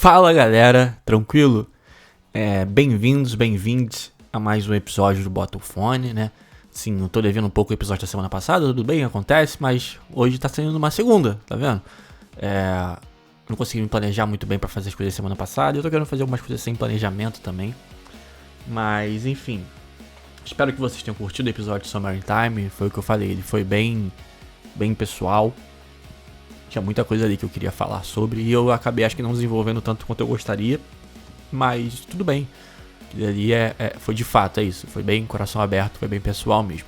Fala galera, tranquilo? Bem-vindos a mais um episódio do Bota o Fone, né? Sim, eu tô devendo um pouco o episódio da semana passada, tudo bem, acontece, mas hoje tá saindo uma segunda, tá vendo? Não consegui me planejar muito bem pra fazer as coisas semana passada, eu tô querendo fazer algumas coisas sem planejamento também. Mas, enfim, espero que vocês tenham curtido o episódio de Summer Time, foi o que eu falei, ele foi bem pessoal. Tinha muita coisa ali que eu queria falar sobre e eu acabei, acho que não desenvolvendo tanto quanto eu gostaria, mas tudo bem. Ali foi de fato, é isso. Foi bem coração aberto, foi bem pessoal mesmo.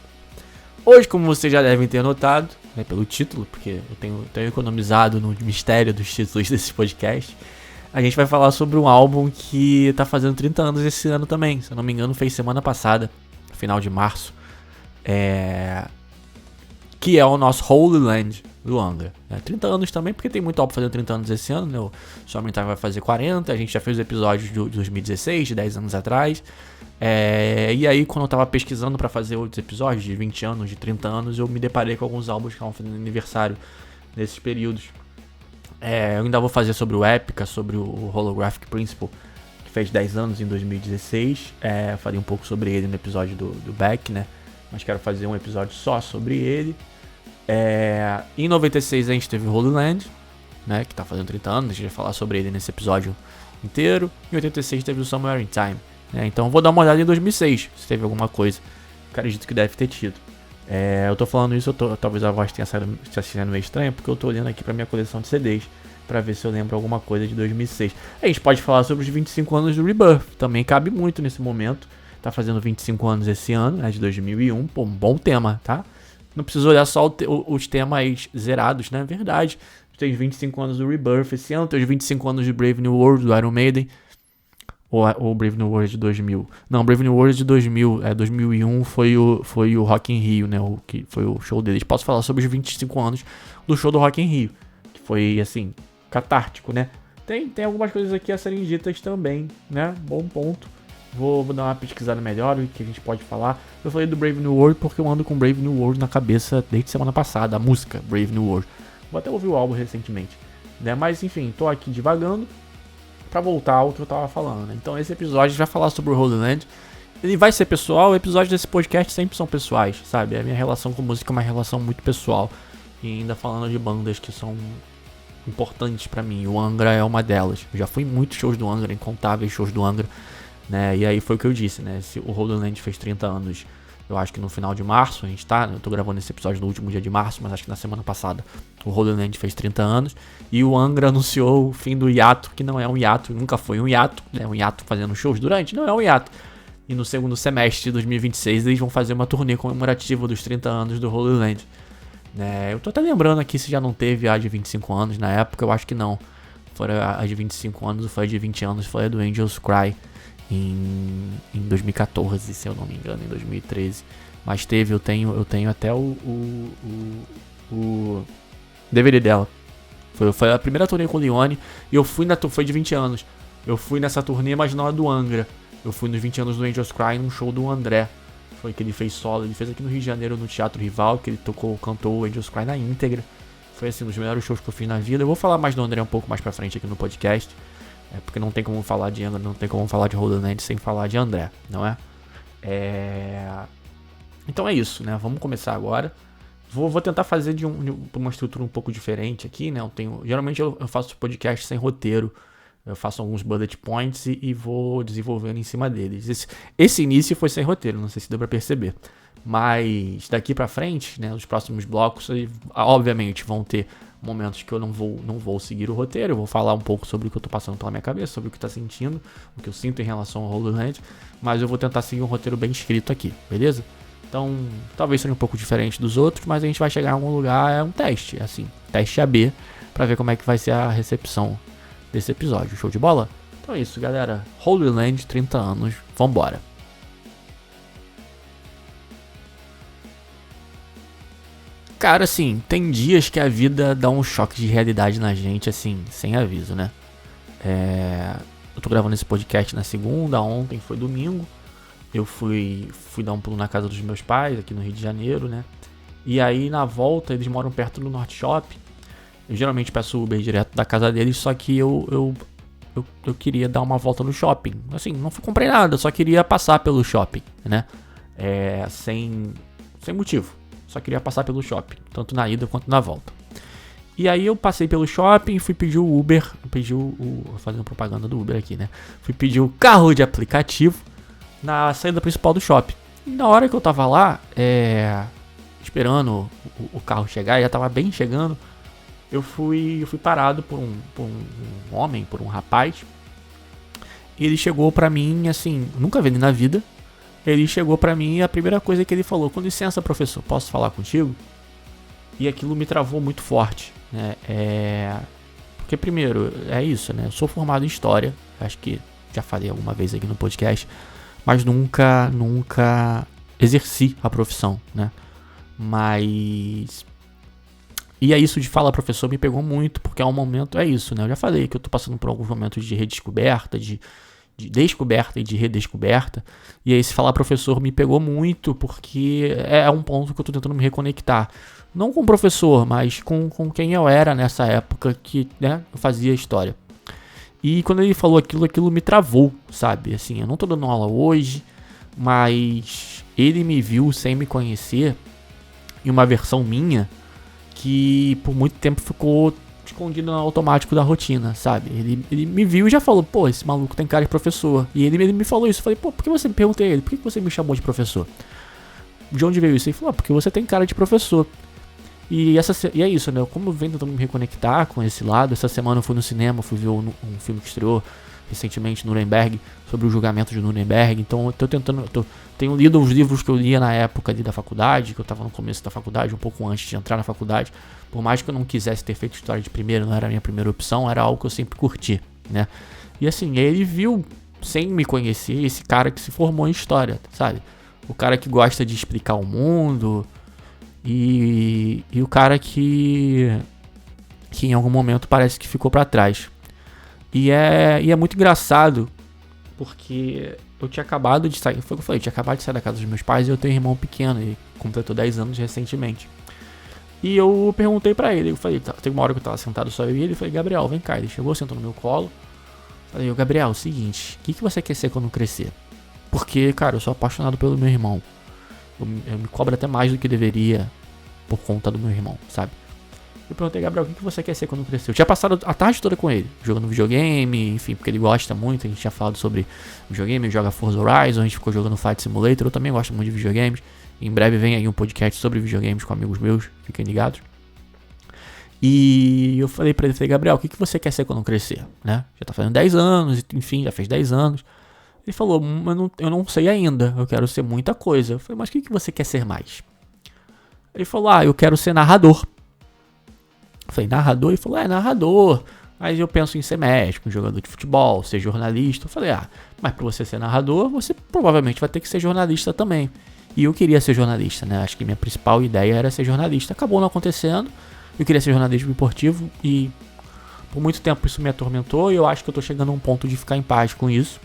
Hoje, como vocês já devem ter notado, né, pelo título, porque eu tenho economizado no mistério dos títulos desse podcast, a gente vai falar sobre um álbum que tá fazendo 30 anos esse ano também. Se eu não me engano, fez semana passada, final de março. Que é o nosso Holy Land do Angra. 30 anos também, porque tem muito álbum fazendo 30 anos esse ano, né? O Summer Time vai fazer 40, a gente já fez episódios de 2016, de 10 anos atrás. E aí, quando eu tava pesquisando pra fazer outros episódios de 20 anos, de 30 anos, eu me deparei com alguns álbuns que estavam fazendo aniversário nesses períodos. Eu ainda vou fazer sobre o Epica, sobre o Holographic Principle, que fez 10 anos em 2016. Falei um pouco sobre ele no episódio do Beck, né? Mas quero fazer um episódio só sobre ele. Em 96 a gente teve o Holy Land, né, que tá fazendo 30 anos, a gente vai falar sobre ele nesse episódio inteiro. Em 86 teve o Somewhere in Time, né, então vou dar uma olhada em 2006, se teve alguma coisa. Acredito que deve ter tido. Eu tô falando isso, talvez a voz tenha sido meio estranha, porque eu tô olhando aqui pra minha coleção de CDs, pra ver se eu lembro alguma coisa de 2006. A gente pode falar sobre os 25 anos do Rebirth, também cabe muito nesse momento. Tá fazendo 25 anos esse ano, né, de 2001, pô, um bom tema, tá? Não precisa olhar só os temas zerados, né? Verdade. Tem 25 anos do Rebirth esse ano, tem os 25 anos de Brave New World, do Iron Maiden. Ou Brave New World de 2000. Não, Brave New World de 2000. 2001 foi o Rock in Rio, né? Que foi o show deles. Posso falar sobre os 25 anos do show do Rock in Rio. Que foi, assim, catártico, né? Tem algumas coisas aqui a serem ditas também, né? Bom ponto. Vou dar uma pesquisada melhor, o que a gente pode falar. Eu falei do Brave New World porque eu ando com Brave New World na cabeça desde semana passada, a música Brave New World. Vou até ouvir o álbum recentemente, né? Mas enfim, tô aqui divagando pra voltar ao que eu tava falando, né? Então esse episódio a gente vai falar sobre o Holy Land. Ele vai ser pessoal, os episódios desse podcast sempre são pessoais, sabe? A minha relação com música é uma relação muito pessoal. E ainda falando de bandas que são importantes pra mim, o Angra é uma delas. Eu já fui em muitos shows do Angra, incontáveis shows do Angra, né? E aí foi o que eu disse, né? O Holy Land fez 30 anos, eu acho que no final de março, eu tô gravando esse episódio no último dia de março, mas acho que na semana passada o Holy Land fez 30 anos, e o Angra anunciou o fim do hiato, que não é um hiato, nunca foi um hiato, né? Um hiato fazendo shows durante, não é um hiato. E no segundo semestre de 2026 eles vão fazer uma turnê comemorativa dos 30 anos do Holy Land, né? Eu tô até lembrando aqui se já não teve a de 25 anos na época, eu acho que não. Foi a de 25 anos, foi a de 20 anos, foi a do Angels Cry. Em 2014, se eu não me engano, em 2013. Mas teve, eu tenho até o DVD dela. Foi a primeira turnê com o Leone. E eu fui foi de 20 anos. Eu fui nessa turnê, mas não a do Angra. Eu fui nos 20 anos do Angels Cry num show do André. Foi que ele fez solo. Ele fez aqui no Rio de Janeiro, no Teatro Rival, que ele cantou o Angels Cry na íntegra. Foi assim, um dos melhores shows que eu fiz na vida. Eu vou falar mais do André um pouco mais pra frente aqui no podcast. Porque não tem como falar de Angra, não tem como falar de Holy Land sem falar de André, não é? Então é isso, né? Vamos começar agora. Vou tentar fazer de uma estrutura um pouco diferente aqui, né? Geralmente eu faço podcast sem roteiro. Eu faço alguns bullet points e vou desenvolvendo em cima deles. Esse início foi sem roteiro, não sei se deu pra perceber. Mas daqui pra frente, né? Os próximos blocos, obviamente, vão ter momentos que eu não vou seguir o roteiro. Eu vou falar um pouco sobre o que eu tô passando pela minha cabeça, sobre o que tá sentindo, o que eu sinto em relação ao Holy Land, mas eu vou tentar seguir um roteiro bem escrito aqui, beleza? Então, talvez seja um pouco diferente dos outros, mas a gente vai chegar em algum lugar, é um teste, assim, teste AB, pra ver como é que vai ser a recepção desse episódio. Show de bola? Então é isso, galera. Holy Land, 30 anos, vambora. Cara, assim, tem dias que a vida dá um choque de realidade na gente, assim, sem aviso, né? Eu tô gravando esse podcast na segunda, ontem foi domingo. Eu fui dar um pulo na casa dos meus pais, aqui no Rio de Janeiro, né? E aí, na volta, eles moram perto do Norte Shopping. Eu geralmente peço Uber direto da casa deles, só que eu eu queria dar uma volta no shopping. Assim, não comprei nada, só queria passar pelo shopping, né? Sem motivo. Só queria passar pelo shopping, tanto na ida quanto na volta. E aí eu passei pelo shopping, fui pedir o Uber, fazendo propaganda do Uber aqui, né? Fui pedir o carro de aplicativo na saída principal do shopping. E na hora que eu tava lá, esperando o carro chegar, já tava bem chegando, eu fui parado por um homem, por um rapaz. E ele chegou pra mim, assim, nunca vi ele na vida. Ele chegou pra mim e a primeira coisa que ele falou: com licença, professor, posso falar contigo? E aquilo me travou muito forte, né? Porque primeiro, é isso, né? Eu sou formado em História, acho que já falei alguma vez aqui no podcast, mas nunca exerci a profissão, né? Mas... E é isso de falar professor me pegou muito, porque é um momento, é isso, né? Eu já falei que eu tô passando por alguns momentos de redescoberta, de descoberta e de redescoberta. E aí esse falar professor me pegou muito, porque é um ponto que eu tô tentando me reconectar. Não com o professor, mas com quem eu era nessa época que, né, eu fazia história. E quando ele falou aquilo me travou, sabe? Assim, eu não tô dando aula hoje, mas ele me viu sem me conhecer em uma versão minha que por muito tempo ficou escondido no automático da rotina, sabe? Ele me viu e já falou: pô, esse maluco tem cara de professor. E ele me falou isso. Eu falei: pô, por que você me perguntei a ele? Por que você me chamou de professor? De onde veio isso? Ele falou: porque você tem cara de professor. E é isso, né? Como eu venho tentando me reconectar com esse lado, essa semana eu fui no cinema, fui ver um filme que estreou recentemente, Nuremberg, sobre o julgamento de Nuremberg. Então eu tenho lido os livros que eu lia na época ali da faculdade, que eu tava no começo da faculdade, um pouco antes de entrar na faculdade. Por mais que eu não quisesse ter feito história de primeira, não era a minha primeira opção, era algo que eu sempre curti, né? E assim, ele viu, sem me conhecer, esse cara que se formou em história, sabe? O cara que gosta de explicar o mundo e o cara que em algum momento parece que ficou pra trás. E é muito engraçado, porque eu tinha acabado de sair, foi o que eu falei, eu tinha acabado de sair da casa dos meus pais e eu tenho um irmão pequeno, ele completou 10 anos recentemente. E eu perguntei pra ele, eu falei, tem uma hora que eu tava sentado só eu e ele, falei: Gabriel, vem cá. Ele chegou, sentou no meu colo. Falei: Gabriel, é o seguinte, o que você quer ser quando crescer? Porque, cara, eu sou apaixonado pelo meu irmão. Eu me cobro até mais do que deveria por conta do meu irmão, sabe? Eu perguntei: Gabriel, o que você quer ser quando crescer? Eu tinha passado a tarde toda com ele, jogando videogame, enfim, porque ele gosta muito. A gente tinha falado sobre videogame, ele joga Forza Horizon, a gente ficou jogando Flight Simulator. Eu também gosto muito de videogames. Em breve vem aí um podcast sobre videogames com amigos meus, fiquem ligados. E eu falei pra ele: Gabriel, o que você quer ser quando crescer? Né? Já tá fazendo 10 anos, enfim, já fez 10 anos. Ele falou: eu não sei ainda, eu quero ser muita coisa. Eu falei: mas o que você quer ser mais? Ele falou: eu quero ser narrador. Eu falei: narrador? Ele falou: narrador. Mas eu penso em ser médico, jogador de futebol, ser jornalista. Eu falei: mas pra você ser narrador, você provavelmente vai ter que ser jornalista também. E eu queria ser jornalista, né? Acho que minha principal ideia era ser jornalista. Acabou não acontecendo. Eu queria ser jornalista esportivo e por muito tempo isso me atormentou. E eu acho que eu tô chegando a um ponto de ficar em paz com isso.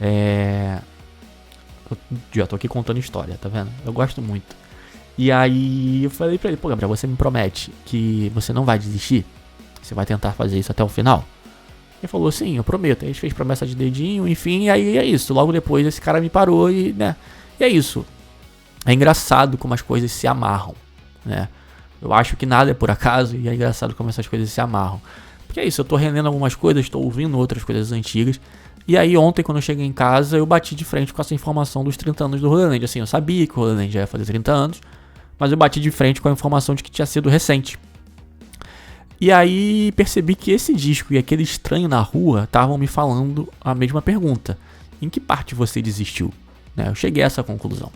Eu já tô aqui contando história, tá vendo? Eu gosto muito. E aí eu falei pra ele: pô, Gabriel, você me promete que você não vai desistir? Você vai tentar fazer isso até o final? Ele falou: sim, eu prometo. Aí a gente fez promessa de dedinho, enfim, e aí é isso. Logo depois esse cara me parou e, né? E é isso. É engraçado como as coisas se amarram, né? Eu acho que nada é por acaso e é engraçado como essas coisas se amarram. Porque é isso, eu tô relendo algumas coisas, tô ouvindo outras coisas antigas. E aí ontem, quando eu cheguei em casa, eu bati de frente com essa informação dos 30 anos do Holy Land. Assim, eu sabia que o Holy Land já ia fazer 30 anos, mas eu bati de frente com a informação de que tinha sido recente. E aí percebi que esse disco e aquele estranho na rua estavam me falando a mesma pergunta: em que parte você desistiu? Né? Eu cheguei a essa conclusão.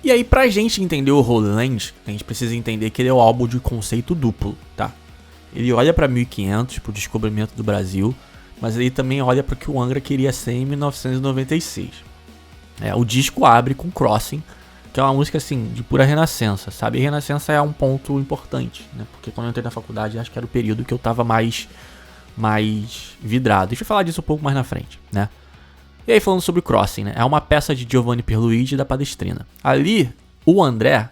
E aí, pra gente entender o Holy Land, a gente precisa entender que ele é um álbum de conceito duplo, tá? Ele olha pra 1500, pro descobrimento do Brasil, mas ele também olha para o que o Angra queria ser em 1996. O disco abre com Crossing, que é uma música assim, de pura renascença, sabe? E renascença é um ponto importante, né? Porque quando eu entrei na faculdade, acho que era o período que eu tava mais vidrado. Deixa eu falar disso um pouco mais na frente, né? E aí, falando sobre Crossing, né? É uma peça de Giovanni Pierluigi da Palestrina. Ali, o André,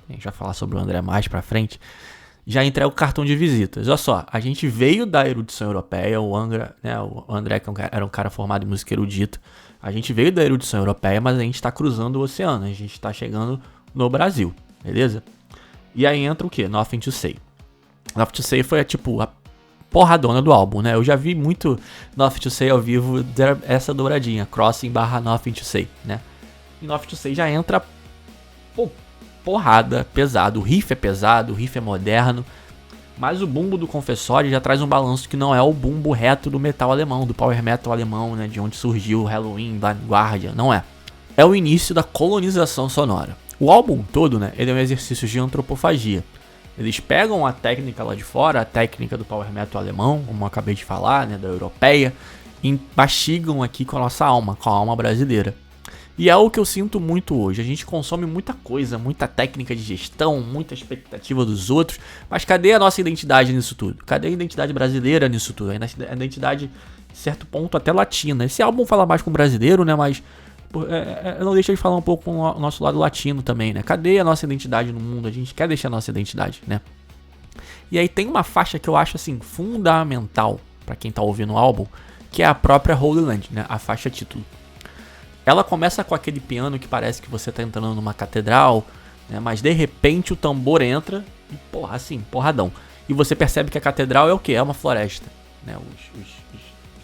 a gente vai falar sobre o André mais pra frente, já entrega o cartão de visitas. Olha só, a gente veio da erudição europeia, o André que era um cara formado em música erudita, a gente veio da erudição europeia, mas a gente está cruzando o oceano, a gente está chegando no Brasil, beleza? E aí entra o que? Nothing to Say. Nothing to Say foi tipo a porradona do álbum, né? Eu já vi muito Nothing to Say ao vivo, essa douradinha, Crossing/Nothing to Say, né? E Nothing to Say já entra porrada, pesado. O riff é pesado, o riff é moderno, mas o bumbo do Confessório já traz um balanço que não é o bumbo reto do metal alemão, do power metal alemão, né? De onde surgiu o Halloween, Blind Guardian, não é. É o início da colonização sonora. O álbum todo, né? Ele é um exercício de antropofagia. Eles pegam a técnica lá de fora, a técnica do power metal alemão, como eu acabei de falar, né? Da europeia, e mastigam aqui com a nossa alma, com a alma brasileira. E é o que eu sinto muito hoje. A gente consome muita coisa, muita técnica de gestão, muita expectativa dos outros. Mas cadê a nossa identidade nisso tudo? Cadê a identidade brasileira nisso tudo? A identidade, de certo ponto, até latina. Esse álbum fala mais com o brasileiro, né? Mas não deixa de falar um pouco com o nosso lado latino também, né? Cadê a nossa identidade no mundo? A gente quer deixar a nossa identidade, né? E aí tem uma faixa que eu acho, assim, fundamental pra quem tá ouvindo o álbum, que é a própria Holy Land, né? A faixa título. Ela começa com aquele piano que parece que você tá entrando numa catedral, né? Mas de repente o tambor entra e, porra, assim, porradão. E você percebe que a catedral é o quê? É uma floresta, né? Os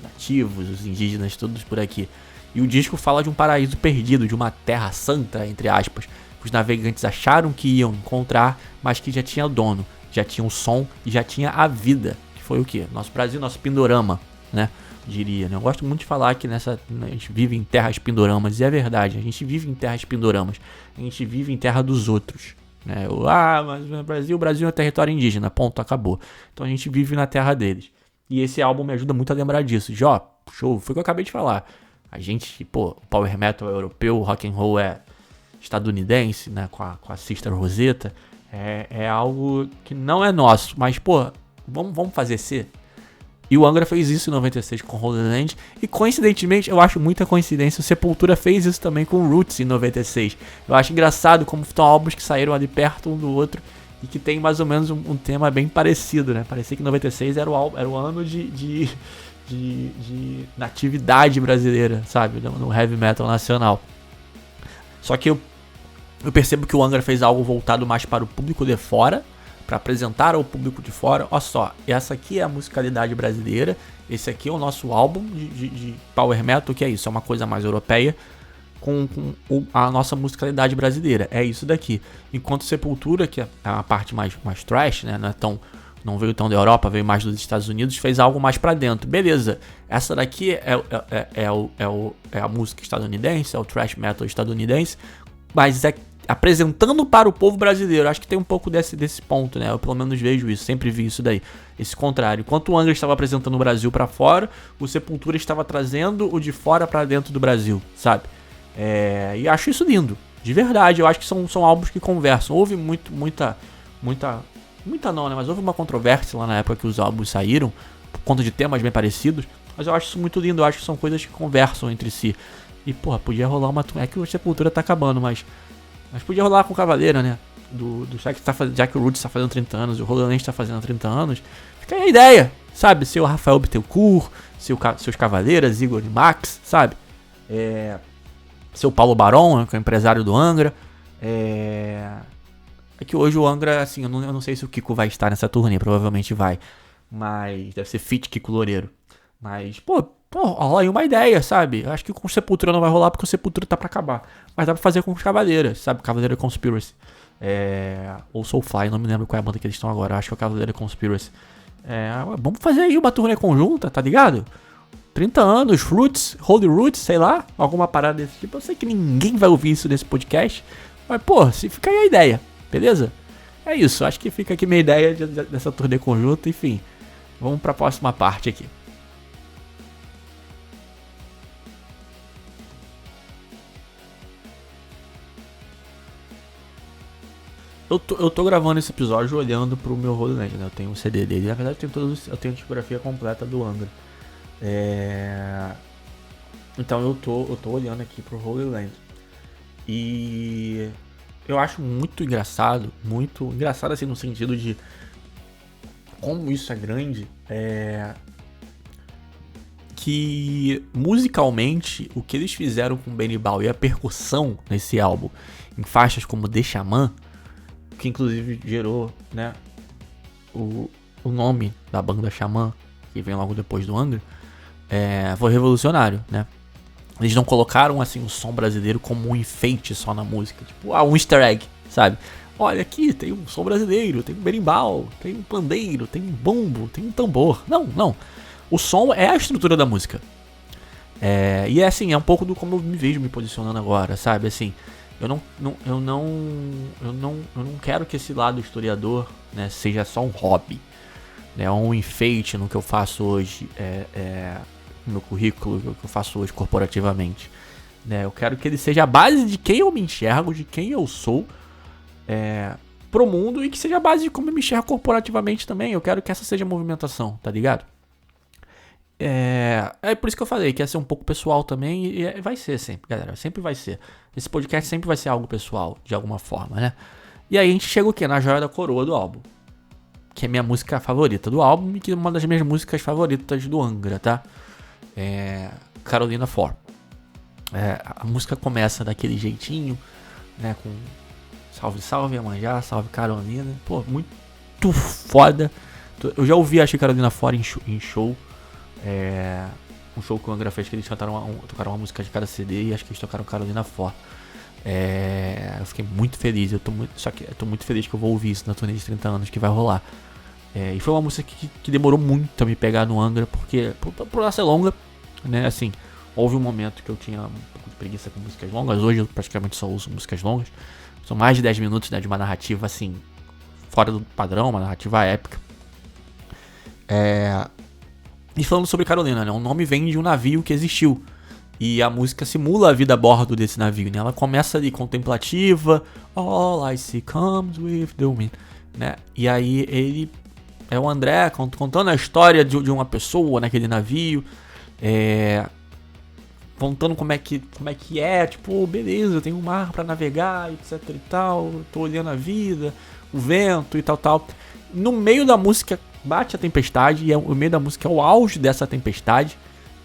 nativos, os indígenas, todos por aqui. E o disco fala de um paraíso perdido, de uma terra santa, entre aspas, que os navegantes acharam que iam encontrar, mas que já tinha dono, já tinha o som e já tinha a vida. Que foi o quê? Nosso Brasil, nosso Pindorama, né? Diria, né? Eu gosto muito de falar que a gente vive em terras pindoramas, e é verdade, a gente vive em terras pindoramas, a gente vive em terra dos outros, né? Mas o Brasil é um território indígena, ponto, acabou. Então a gente vive na terra deles. E esse álbum me ajuda muito a lembrar disso. Show, foi o que eu acabei de falar. A gente, o power metal é europeu, o rock and roll é estadunidense, né? Com a Sister Rosetta. É algo que não é nosso, mas, vamos fazer ser. E o Angra fez isso em 96 com Holy Land. E coincidentemente, eu acho muita coincidência, o Sepultura fez isso também com o Roots em 96. Eu acho engraçado como estão álbuns que saíram ali perto um do outro e que tem mais ou menos um tema bem parecido, né? Parecia que 96 era o ano de natividade brasileira, sabe? No heavy metal nacional. Só que eu percebo que o Angra fez algo voltado mais para o público de fora, para apresentar ao público de fora. Olha só, essa aqui é a musicalidade brasileira, esse aqui é o nosso álbum de power metal, que é isso, é uma coisa mais europeia, com a nossa musicalidade brasileira, é isso daqui. Enquanto Sepultura, que é a parte mais trash, né, não veio tão da Europa, veio mais dos Estados Unidos, fez algo mais pra dentro. Beleza, essa daqui é a música estadunidense, é o thrash metal estadunidense, mas é apresentando para o povo brasileiro. Acho que tem um pouco desse ponto, né? Eu pelo menos vejo isso, sempre vi isso daí. Esse contrário. Enquanto o Angra estava apresentando o Brasil pra fora, o Sepultura estava trazendo o de fora pra dentro do Brasil, sabe? E acho isso lindo, de verdade. Eu acho que são álbuns que conversam. Houve muita não, né? Mas houve uma controvérsia lá na época que os álbuns saíram, por conta de temas bem parecidos. Mas eu acho isso muito lindo, eu acho que são coisas que conversam entre si. E, podia rolar uma... É que o Sepultura tá acabando, mas podia rolar com o Cavaleira, né? Já que o Roots tá fazendo 30 anos e o Holy Land tá fazendo 30 anos, fica aí a ideia, sabe? Seu Rafael Bittencourt, seus Cavaleiras, Igor e Max, sabe? Seu Paulo Barão, que é o empresário do Angra. É que hoje o Angra, assim, eu não sei se o Kiko vai estar nessa turnê, provavelmente vai. Mas deve ser feat Kiko Loureiro. Mas, rola aí uma ideia, sabe? Eu acho que com o Sepultura não vai rolar porque o Sepultura tá pra acabar. Mas dá pra fazer com os Cavaleiras, sabe? Cavaleira Conspiracy. Ou Soulfly, não me lembro qual é a banda que eles estão agora. Eu acho que é o Cavaleira Conspiracy. Vamos fazer aí uma turnê conjunta, tá ligado? 30 anos, Roots, Holy Roots, sei lá. Alguma parada desse tipo. Eu sei que ninguém vai ouvir isso nesse podcast. Mas, se fica aí a ideia. Beleza? É isso, acho que fica aqui minha ideia dessa turnê conjunta, enfim. Vamos para a próxima parte aqui. Eu tô gravando esse episódio olhando pro meu Holy Land, né? Eu tenho o CD dele, na verdade eu tenho a discografia completa do Angra. Então eu tô olhando aqui pro Holy Land. E eu acho muito engraçado assim no sentido de como isso é grande, que musicalmente o que eles fizeram com o Benimbau e a percussão nesse álbum, em faixas como The Xamã, que inclusive gerou, né, o nome da banda Xamã, que vem logo depois do Angra, foi revolucionário, né? Eles não colocaram assim o som brasileiro como um enfeite só na música, tipo, um easter egg, sabe? Olha aqui, tem um som brasileiro, tem um berimbau, tem um pandeiro, tem um bombo, tem um tambor. Não. O som é a estrutura da música. E assim, é um pouco do como eu me vejo me posicionando agora, sabe? Assim, eu não quero que esse lado historiador, né, seja só um hobby, né, um enfeite no que eu faço hoje, no meu currículo, no que eu faço hoje corporativamente, né? Eu quero que ele seja a base de quem eu me enxergo, de quem eu sou, pro mundo, e que seja a base de como eu me enxergo corporativamente também. Eu quero que essa seja a movimentação, tá ligado? É por isso que eu falei que ia ser um pouco pessoal também, e vai ser sempre, galera, sempre vai ser. Esse podcast sempre vai ser algo pessoal, de alguma forma, né? E aí a gente chega o quê? Na joia da coroa do álbum, que é minha música favorita do álbum e que é uma das minhas músicas favoritas do Angra, tá? Carolina For. A música começa daquele jeitinho, né? Com salve, salve, Iemanjá, salve Carolina. Pô, muito foda. Eu já ouvi, acho que Carolina For em show. Um show que o Angra fez, que eles tocaram uma música de cada CD e acho que eles tocaram Carolina For. Eu fiquei muito feliz. Eu tô muito feliz que eu vou ouvir isso na turnê de 30 anos que vai rolar. E foi uma música que demorou muito a me pegar no Angra, porque por ela ser longa, né? Assim, houve um momento que eu tinha um pouco de preguiça com músicas longas. Hoje eu praticamente só uso músicas longas. São mais de 10 minutos, né, de uma narrativa assim, fora do padrão, uma narrativa épica. E falando sobre Carolina, né? O nome vem de um navio que existiu. E a música simula a vida a bordo desse navio, né? Ela começa ali contemplativa. All I see comes with the wind, né? E aí ele é o André contando a história de uma pessoa naquele navio. Contando como é que é. Tipo, beleza, eu tenho um mar pra navegar, etc e tal. Tô olhando a vida, o vento e tal. No meio da música bate a tempestade, e o meio da música é o auge dessa tempestade,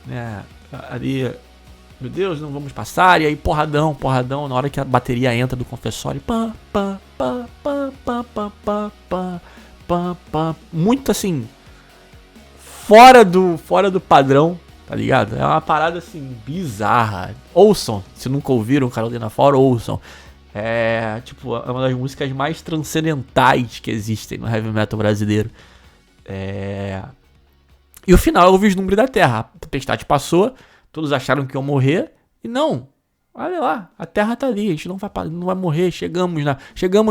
né? Ali, meu Deus, não vamos passar. E aí porradão, na hora que a bateria entra do confessório, muito assim, fora do padrão, tá ligado? É uma parada assim bizarra. Ouçam, se nunca ouviram Carolina For, ouçam. É uma das músicas mais transcendentais que existem no heavy metal brasileiro. E o final é o vislumbre da Terra. A tempestade passou, todos acharam que iam morrer, e não, olha lá, a Terra tá ali, a gente não vai morrer. Chegamos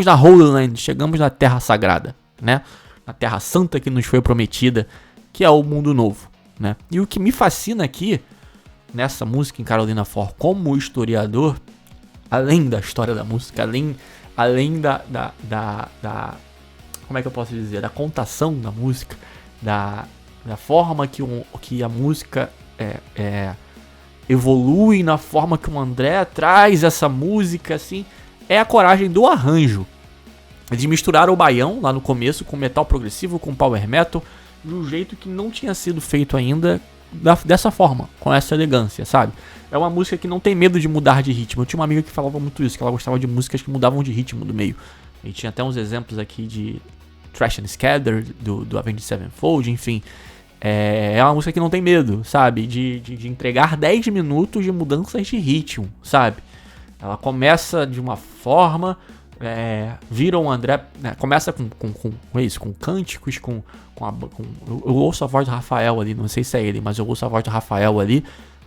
na Holy Land, chegamos na Terra Sagrada, né? Na Terra Santa que nos foi prometida, que é o mundo novo, né? E o que me fascina aqui nessa música, em Carolina For, como historiador, além da história da música, além da como é que eu posso dizer, da contação da música, da forma que a música evolui, na forma que o André traz essa música, assim, é a coragem do arranjo. Eles misturaram o baião lá no começo com metal progressivo, com power metal, de um jeito que não tinha sido feito ainda dessa forma, com essa elegância, sabe? É uma música que não tem medo de mudar de ritmo. Eu tinha uma amiga que falava muito isso, que ela gostava de músicas que mudavam de ritmo do meio. E tinha até uns exemplos aqui de Thrash and Scatter, do Avenged Sevenfold, enfim. É uma música que não tem medo, sabe? De entregar 10 minutos de mudanças de ritmo, sabe? Ela começa de uma forma, vira um André, né? Começa com isso, com cânticos, eu ouço a voz do Rafael ali, não sei se é ele, mas eu ouço a voz do Rafael ali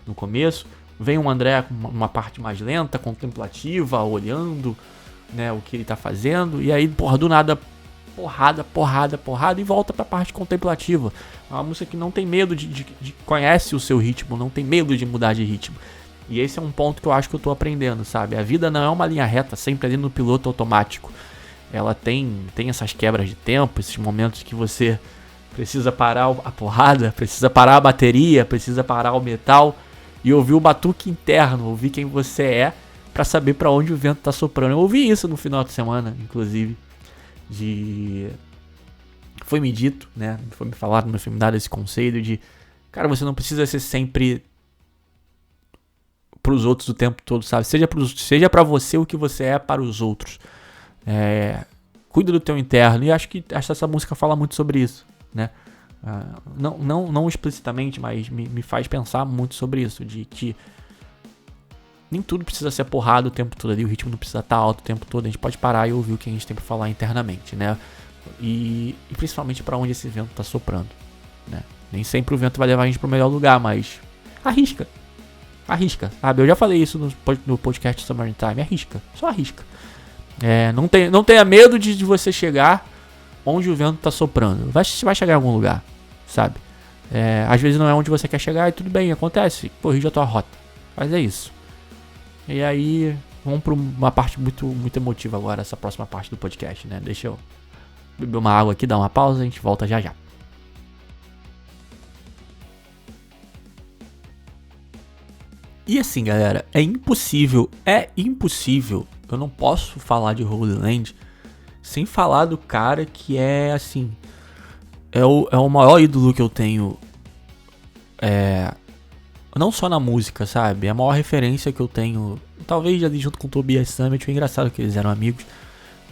no começo. Vem um André com uma parte mais lenta, contemplativa, olhando, né, o que ele tá fazendo, e aí, do nada, porrada, e volta pra parte contemplativa. É uma música que não tem medo de conhece o seu ritmo, não tem medo de mudar de ritmo. E esse é um ponto que eu acho que eu tô aprendendo, sabe? A vida não é uma linha reta, sempre ali no piloto automático. Ela tem essas quebras de tempo, esses momentos que você precisa parar a porrada, precisa parar a bateria, precisa parar o metal e ouvir o batuque interno, ouvir quem você é pra saber pra onde o vento tá soprando. Eu ouvi isso no final de semana, inclusive, foi me dito, né, foi me falado, foi me dado esse conselho de, cara, você não precisa ser sempre pros outros o tempo todo, sabe? Seja pra você o que você é para os outros. Cuida do teu interno. E acho que essa música fala muito sobre isso, né? Não explicitamente, mas me faz pensar muito sobre isso, de que nem tudo precisa ser porrada o tempo todo ali, o ritmo não precisa estar alto o tempo todo, a gente pode parar e ouvir o que a gente tem pra falar internamente, né? E principalmente pra onde esse vento tá soprando, né? Nem sempre o vento vai levar a gente pro melhor lugar, mas arrisca, sabe? Eu já falei isso no podcast Summertime, só arrisca. Não tenha medo de você chegar onde o vento tá soprando, vai chegar em algum lugar, sabe? Às vezes não é onde você quer chegar e tudo bem, acontece, corrija a tua rota, mas é isso. E aí, vamos pra uma parte muito, muito emotiva agora, essa próxima parte do podcast, né? Deixa eu beber uma água aqui, dar uma pausa, a gente volta já já. E assim, galera, é impossível, eu não posso falar de Holy Land sem falar do cara que é, assim, é o maior ídolo que eu tenho, não só na música, sabe? É a maior referência que eu tenho, talvez ali junto com o Tobias Sammet, é engraçado que eles eram amigos,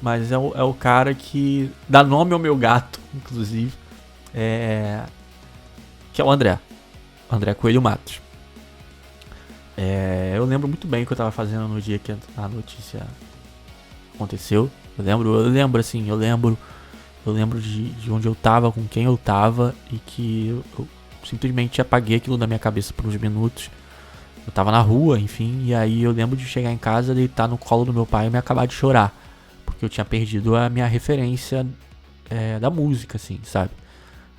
mas é o cara que dá nome ao meu gato, inclusive, que é o André Coelho Matos. Eu lembro muito bem o que eu tava fazendo no dia que a notícia aconteceu. Eu lembro de onde eu tava, com quem eu tava, e que eu simplesmente apaguei aquilo da minha cabeça por uns minutos. Eu tava na rua, enfim, e aí eu lembro de chegar em casa, deitar no colo do meu pai e me acabar de chorar, porque eu tinha perdido a minha referência da música, assim, sabe?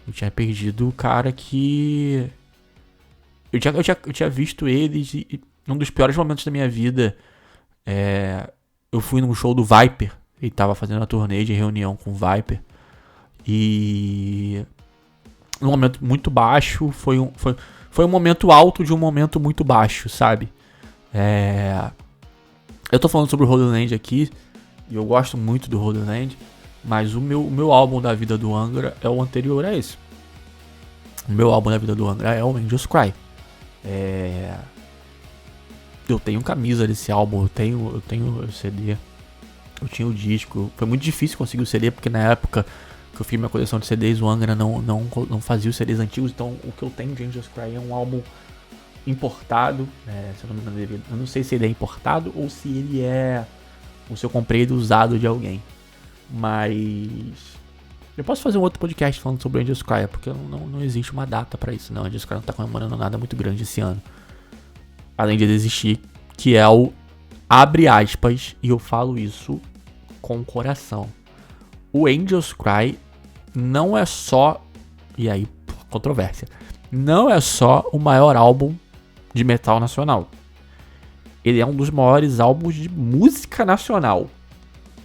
Eu tinha perdido o cara que... Eu tinha visto ele e num dos piores momentos da minha vida. Eu fui num show do Viper. Ele tava fazendo uma turnê de reunião com o Viper. E num momento muito baixo, foi um momento alto de um momento muito baixo, sabe? Eu tô falando sobre o Holy Land aqui, e eu gosto muito do Holy Land, mas o meu álbum da vida do Angra é o anterior a esse. O meu álbum da vida do Angra é o Angels Cry. Eu tenho camisa desse álbum, eu tenho o CD, eu tinha o disco. Foi muito difícil conseguir o CD, porque na época que eu fiz minha coleção de CDs, o Angra não fazia os CDs antigos. Então o que eu tenho de Angels Cry é um álbum importado, se eu não me engano, eu não sei se ele é importado ou se ele se eu comprei ele usado de alguém. Mas eu posso fazer um outro podcast falando sobre o Angels Cry, porque não existe uma data pra isso, não. O Angels Cry não tá comemorando nada muito grande esse ano, além de ele existir, que é o abre aspas, e eu falo isso com o coração. O Angels Cry não é só, e aí, controvérsia, não é só o maior álbum de metal nacional. Ele é um dos maiores álbuns de música nacional,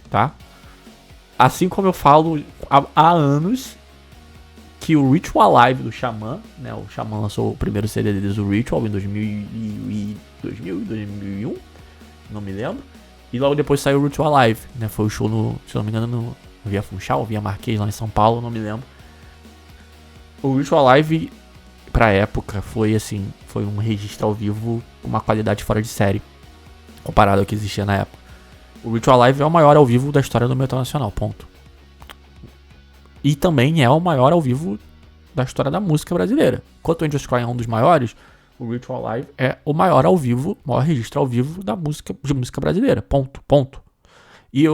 tá? Assim como eu falo há anos que o Ritual Alive do Xamã, né? O Xamã lançou o primeiro CD deles, o Ritual, em 2001, não me lembro. E logo depois saiu o Ritual Alive, né? Foi o show se não me engano, no Via Funchal, Via Marquês, lá em São Paulo, não me lembro. O Ritual Alive, pra época, foi um registro ao vivo com uma qualidade fora de série, comparado ao que existia na época. O Ritual Live é o maior ao vivo da história do metal nacional, ponto. E também é o maior ao vivo da história da música brasileira. Enquanto o Angels Cry é um dos maiores, o Ritual Live é o maior ao vivo, maior registro ao vivo de música brasileira, ponto. E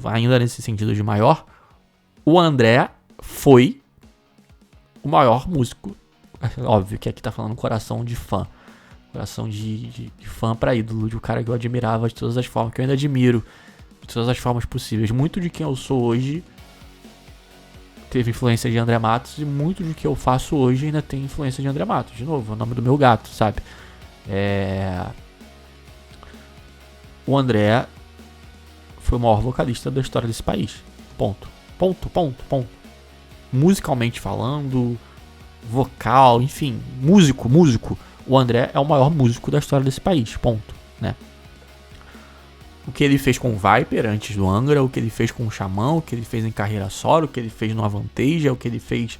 ainda nesse sentido de maior, o André foi o maior músico. Óbvio que aqui tá falando coração de fã. Coração de fã pra ídolo, de um cara que eu admirava de todas as formas, que eu ainda admiro de todas as formas possíveis. Muito de quem eu sou hoje teve influência de André Matos, e muito do que eu faço hoje ainda tem influência de André Matos. De novo, é o nome do meu gato, sabe? O André foi o maior vocalista da história desse país. Ponto. Musicalmente falando, vocal, enfim, músico. O André é o maior músico da história desse país, ponto, né? o que ele fez com o Viper antes do Angra, o que ele fez com o Xamã, o que ele fez em carreira solo, o que ele fez no Avantasia, o que ele fez,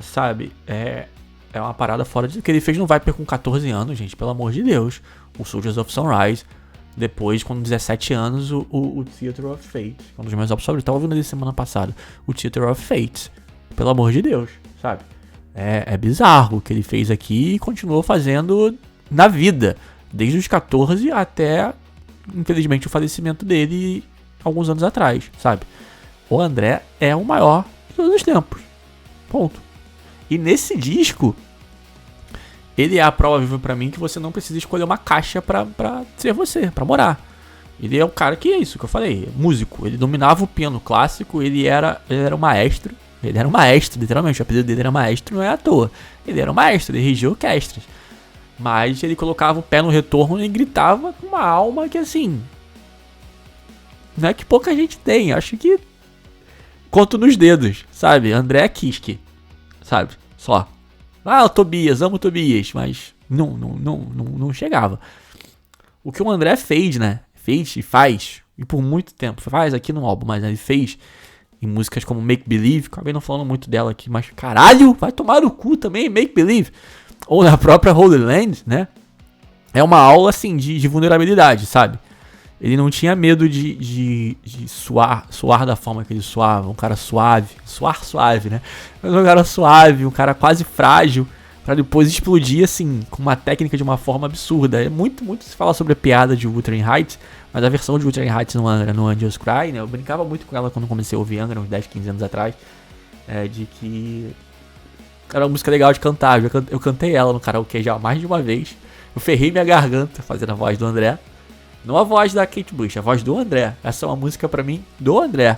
sabe, é uma parada fora de... O que ele fez no Viper com 14 anos, gente, pelo amor de Deus, o Soldiers of Sunrise, depois, com 17 anos, o Theater of Fate, um dos meus álbuns favoritos, tava ouvindo ele semana passada, o Theater of Fate, pelo amor de Deus, sabe, é bizarro o que ele fez aqui e continuou fazendo na vida, desde os 14 até... Infelizmente o falecimento dele alguns anos atrás, sabe? O André é o maior de todos os tempos. Ponto. E nesse disco, ele é a prova viva pra mim que você não precisa escolher uma caixa pra ser você, pra morar. Ele é o cara que é isso que eu falei, músico. Ele dominava o piano clássico, ele era um maestro. Ele era um maestro, literalmente. O apelido dele era maestro, não é à toa. Ele era um maestro, ele regia orquestras. Mas ele colocava o pé no retorno e gritava com uma alma que, assim, não é que pouca gente tem. Acho que conto nos dedos, sabe? André Kiske, sabe? Só. Ah, o Tobias, amo o Tobias. Mas não chegava. O que o André fez, né? Fez e faz. E por muito tempo. Faz aqui no álbum, mas ele fez em músicas como Make Believe. Acabei não falando muito dela aqui, mas caralho, vai tomar no cu também, Make Believe. Ou na própria Holy Land, né? É uma aula, assim, de vulnerabilidade, sabe? Ele não tinha medo de suar da forma que ele suava. Um cara suave. Suave, né? Mas um cara suave, um cara quase frágil. Pra depois explodir, assim, com uma técnica de uma forma absurda. É muito se fala sobre a piada de Wuthering Heights. Mas a versão de Wuthering Heights no Angels Cry, né? Eu brincava muito com ela quando comecei a ouvir Angra, uns 10, 15 anos atrás. De que... era uma música legal de cantar. Eu cantei ela no karaokê já mais de uma vez. Eu ferrei minha garganta fazendo a voz do André. Não a voz da Kate Bush, a voz do André. Essa é uma música pra mim do André.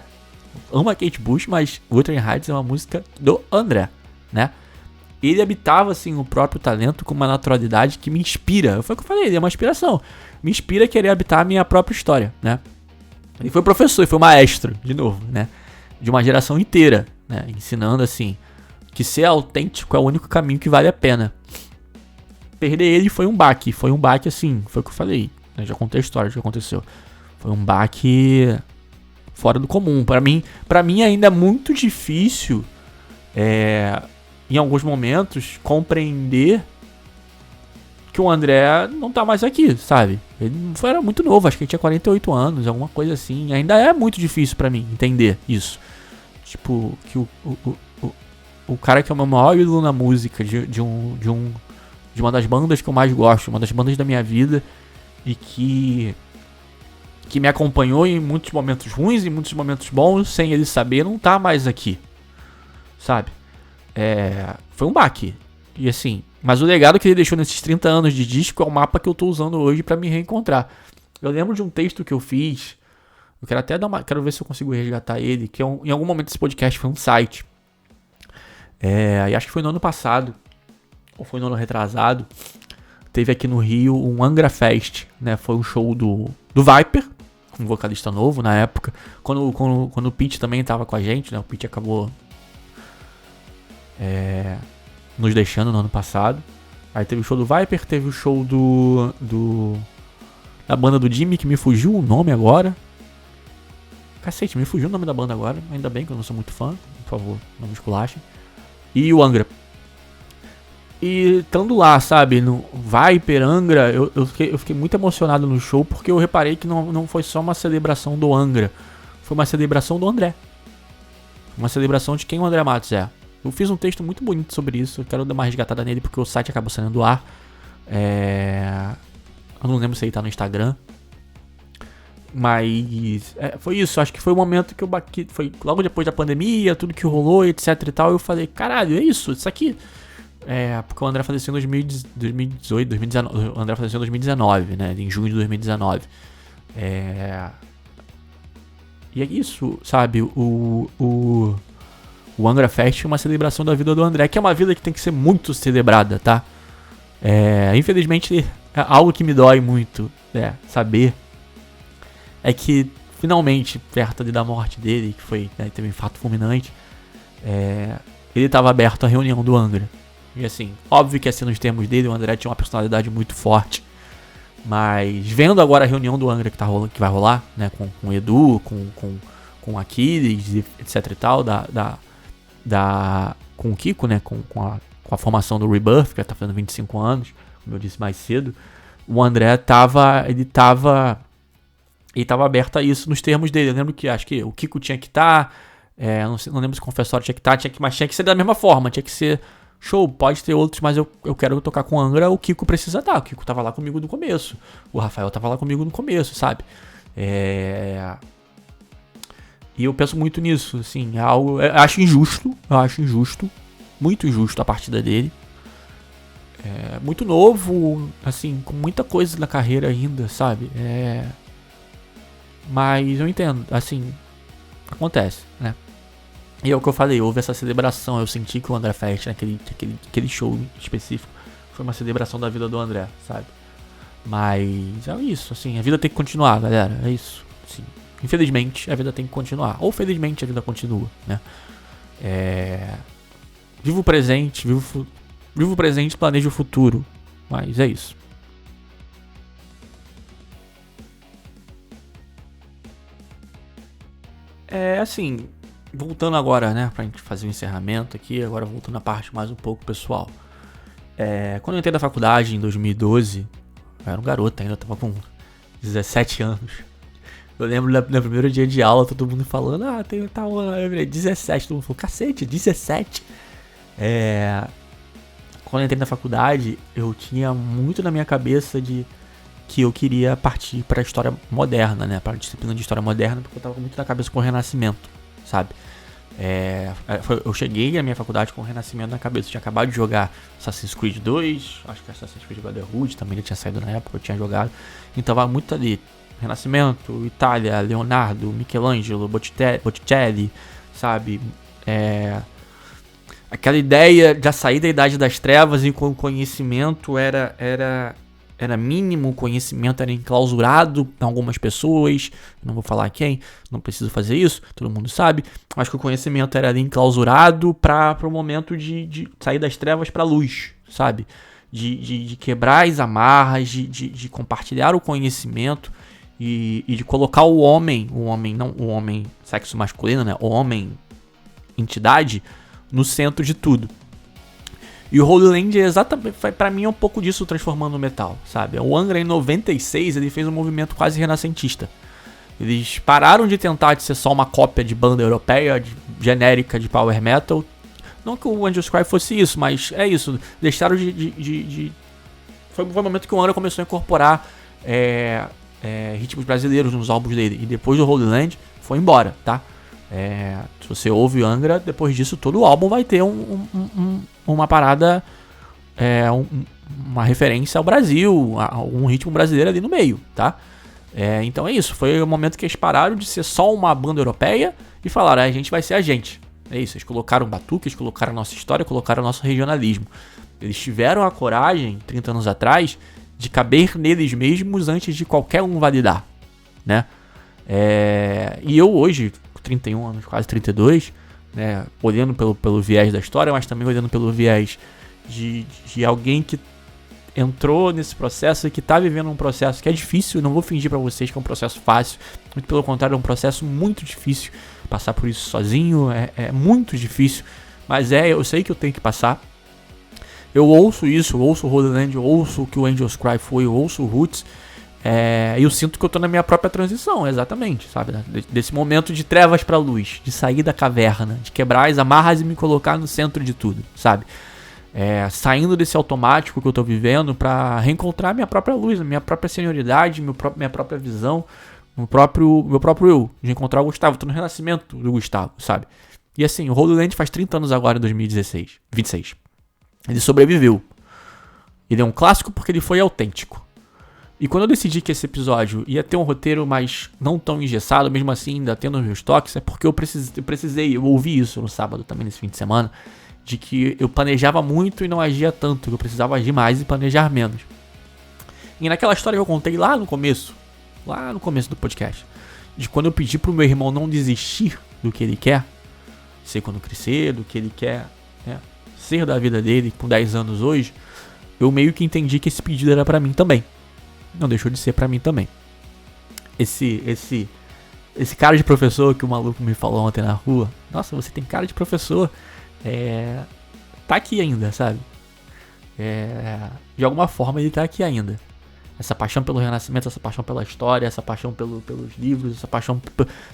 Eu amo a Kate Bush, mas Wuthering Heights é uma música do André, né? Ele habitava, assim, o próprio talento com uma naturalidade que me inspira. Foi o que eu falei, ele é uma inspiração. Me inspira a querer habitar a minha própria história, né? Ele foi professor, ele foi maestro, de novo, né? De uma geração inteira, né? Ensinando, assim... que ser autêntico é o único caminho que vale a pena. Perder ele foi um baque assim, foi o que eu falei, né? Já contei a história do que aconteceu. Foi um baque fora do comum. Pra mim ainda é muito difícil, em alguns momentos, compreender que o André não tá mais aqui, sabe? Ele era muito novo, acho que ele tinha 48 anos, alguma coisa assim. Ainda é muito difícil pra mim entender isso. Tipo, que o cara que é o meu maior ídolo na música, de uma das bandas que eu mais gosto, uma das bandas da minha vida, e que me acompanhou em muitos momentos ruins e muitos momentos bons, sem ele saber, não tá mais aqui, sabe? Foi um baque. E assim, mas o legado que ele deixou nesses 30 anos de disco é o mapa que eu tô usando hoje pra me reencontrar. Eu lembro de um texto que eu fiz, eu quero até quero ver se eu consigo resgatar ele, que em algum momento esse podcast foi um site. E acho que foi no ano passado, ou foi no ano retrasado, teve aqui no Rio um Angra Fest, né? Foi um show do Viper, um vocalista novo na época, quando o Pete também tava com a gente, né? O Pete acabou nos deixando no ano passado. Aí teve o show do Viper, teve o show da banda do Jimmy, que me fugiu o nome agora. Cacete, me fugiu o nome da banda agora, ainda bem que eu não sou muito fã, por favor, não me esculachem. E o Angra. E estando lá, sabe, no Viper, Angra, eu fiquei muito emocionado no show, porque eu reparei que não foi só uma celebração do Angra, foi uma celebração do André. Uma celebração de quem o André Matos é. Eu fiz um texto muito bonito sobre isso, eu quero dar uma resgatada nele, porque o site acabou saindo do ar. Eu não lembro se ele tá no Instagram. Mas foi isso, acho que foi o momento que eu bati, foi logo depois da pandemia, tudo que rolou, etc e tal, eu falei, caralho, é isso aqui. Porque o André faleceu em 2018, 2019, o André faleceu em 2019, né, em junho de 2019. E é isso, sabe, o Angra Fest é uma celebração da vida do André, que é uma vida que tem que ser muito celebrada, tá? Infelizmente, é algo que me dói muito, saber, é que finalmente, perto da morte dele, que foi, teve um infarto fulminante, ele estava aberto à reunião do Angra. E assim, óbvio que assim, nos termos dele, o André tinha uma personalidade muito forte, Mas vendo agora a reunião do Angra que vai rolar, né? Com o Edu, com Aquiles, etc e tal, com o Kiko, né? Com a formação do Rebirth, que tá fazendo 25 anos, como eu disse mais cedo. O André tava aberto a isso nos termos dele. Eu lembro que acho que o Kiko tinha que estar, não lembro se o Confessório tinha que estar, mas tinha que ser da mesma forma, tinha que ser show, pode ter outros, mas eu quero tocar com o Angra, o Kiko precisa estar. O Kiko tava lá comigo no começo, o Rafael tava lá comigo no começo, sabe? E eu penso muito nisso, assim, algo, eu acho injusto, muito injusto a partida dele. Muito novo, assim, com muita coisa na carreira ainda, sabe? Mas eu entendo, assim, acontece, né? E é o que eu falei, houve essa celebração, eu senti que o André Fest, aquele show específico, foi uma celebração da vida do André, sabe? Mas é isso, assim, a vida tem que continuar, galera, é isso, assim. Infelizmente, a vida tem que continuar, ou felizmente a vida continua, né? Vivo o presente, planejo o futuro, mas é isso. Assim, voltando agora, né, pra gente fazer o encerramento aqui, agora voltando à parte mais um pouco pessoal. Quando eu entrei na faculdade em 2012, eu era um garoto ainda, eu tava com 17 anos. Eu lembro no primeiro dia de aula, todo mundo falando, tem tal ano, eu virei 17, todo mundo falou, cacete, 17? Quando eu entrei na faculdade, eu tinha muito na minha cabeça de que eu queria partir para a história moderna, né? Para a disciplina de história moderna, porque eu tava muito na cabeça com o Renascimento, sabe? Eu cheguei à minha faculdade com o Renascimento na cabeça. Eu tinha acabado de jogar Assassin's Creed 2, acho que Assassin's Creed Brotherhood também ele tinha saído na época, eu tinha jogado. Então tava muito ali, Renascimento, Itália, Leonardo, Michelangelo, Botticelli, sabe? Aquela ideia de sair da Idade das Trevas e com o conhecimento era mínimo, o conhecimento era enclausurado em algumas pessoas, não vou falar quem, não preciso fazer isso, todo mundo sabe, mas que o conhecimento era enclausurado para o momento de sair das trevas para a luz, sabe? De quebrar as amarras, de compartilhar o conhecimento e de colocar o homem sexo masculino, né? O homem entidade no centro de tudo. E o Holy Land exatamente, pra mim é um pouco disso transformando o metal, sabe? O Angra em 96, ele fez um movimento quase renascentista. Eles pararam de tentar de ser só uma cópia de banda europeia, genérica de power metal. Não que o Angels Cry fosse isso, mas é isso. Deixaram Foi o momento que o Angra começou a incorporar ritmos brasileiros nos álbuns dele. E depois do Holy Land, foi embora, tá? Se você ouve o Angra, depois disso todo o álbum vai ter uma parada, uma referência ao Brasil, a um ritmo brasileiro ali no meio, tá? Então é isso, foi o momento que eles pararam de ser só uma banda europeia e falaram, a gente vai ser a gente. É isso, eles colocaram batuque, eles colocaram a nossa história, colocaram o nosso regionalismo. Eles tiveram a coragem, 30 anos atrás, de caber neles mesmos antes de qualquer um validar, né? E eu hoje, 31 anos, quase 32, né, olhando pelo viés da história, mas também olhando pelo viés de alguém que entrou nesse processo e que tá vivendo um processo que é difícil. Não vou fingir pra vocês que é um processo fácil, muito pelo contrário, é um processo muito difícil. Passar por isso sozinho é muito difícil, mas eu sei que eu tenho que passar. Eu ouço isso, eu ouço o Holy Land, eu ouço o que o Angels Cry foi, eu ouço o Roots. E eu sinto que eu tô na minha própria transição, exatamente, sabe? Desse momento de trevas pra luz, de sair da caverna, de quebrar as amarras e me colocar no centro de tudo, sabe? Saindo desse automático que eu tô vivendo pra reencontrar minha própria luz, minha própria senioridade, minha própria visão, meu próprio eu, de encontrar o Gustavo. Tô no renascimento do Gustavo, sabe? E assim, o Holy Land faz 30 anos agora, em 2026. Ele sobreviveu. Ele é um clássico porque ele foi autêntico. E quando eu decidi que esse episódio ia ter um roteiro mais não tão engessado, mesmo assim ainda tendo os meus toques, é porque eu ouvi isso no sábado também, nesse fim de semana, de que eu planejava muito e não agia tanto, que eu precisava agir mais e planejar menos. E naquela história que eu contei lá no começo do podcast, de quando eu pedi pro meu irmão não desistir do que ele quer, ser quando crescer, do que ele quer, né, ser da vida dele com 10 anos hoje, eu meio que entendi que esse pedido era pra mim também. não deixou de ser pra mim também. Esse cara de professor que o maluco me falou ontem na rua, nossa, você tem cara de professor, tá aqui ainda, sabe? De alguma forma ele tá aqui ainda. Essa paixão pelo Renascimento, essa paixão pela história, essa paixão pelos livros, essa paixão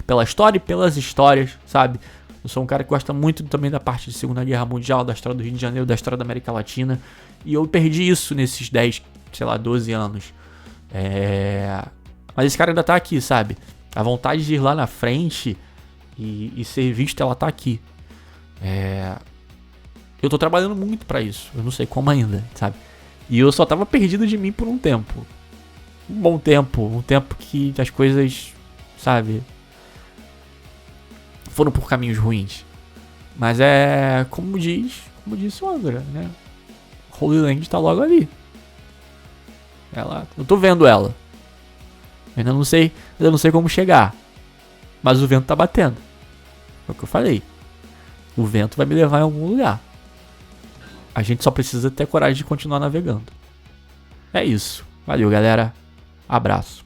pela história e pelas histórias, sabe? Eu sou um cara que gosta muito também da parte de Segunda Guerra Mundial, da história do Rio de Janeiro, da história da América Latina. E eu perdi isso nesses 10, 12 anos. Mas esse cara ainda tá aqui, sabe? A vontade de ir lá na frente e ser visto, ela tá aqui. Eu tô trabalhando muito pra isso. Eu não sei como ainda, sabe? E eu só tava perdido de mim por um tempo. Um bom tempo. Um tempo que as coisas, sabe, foram por caminhos ruins. Mas como disse o André, né? Holy Land tá logo ali. Eu tô vendo ela. Eu ainda não sei como chegar. Mas o vento tá batendo. É o que eu falei. O vento vai me levar em algum lugar. A gente só precisa ter coragem de continuar navegando. É isso. Valeu, galera. Abraço.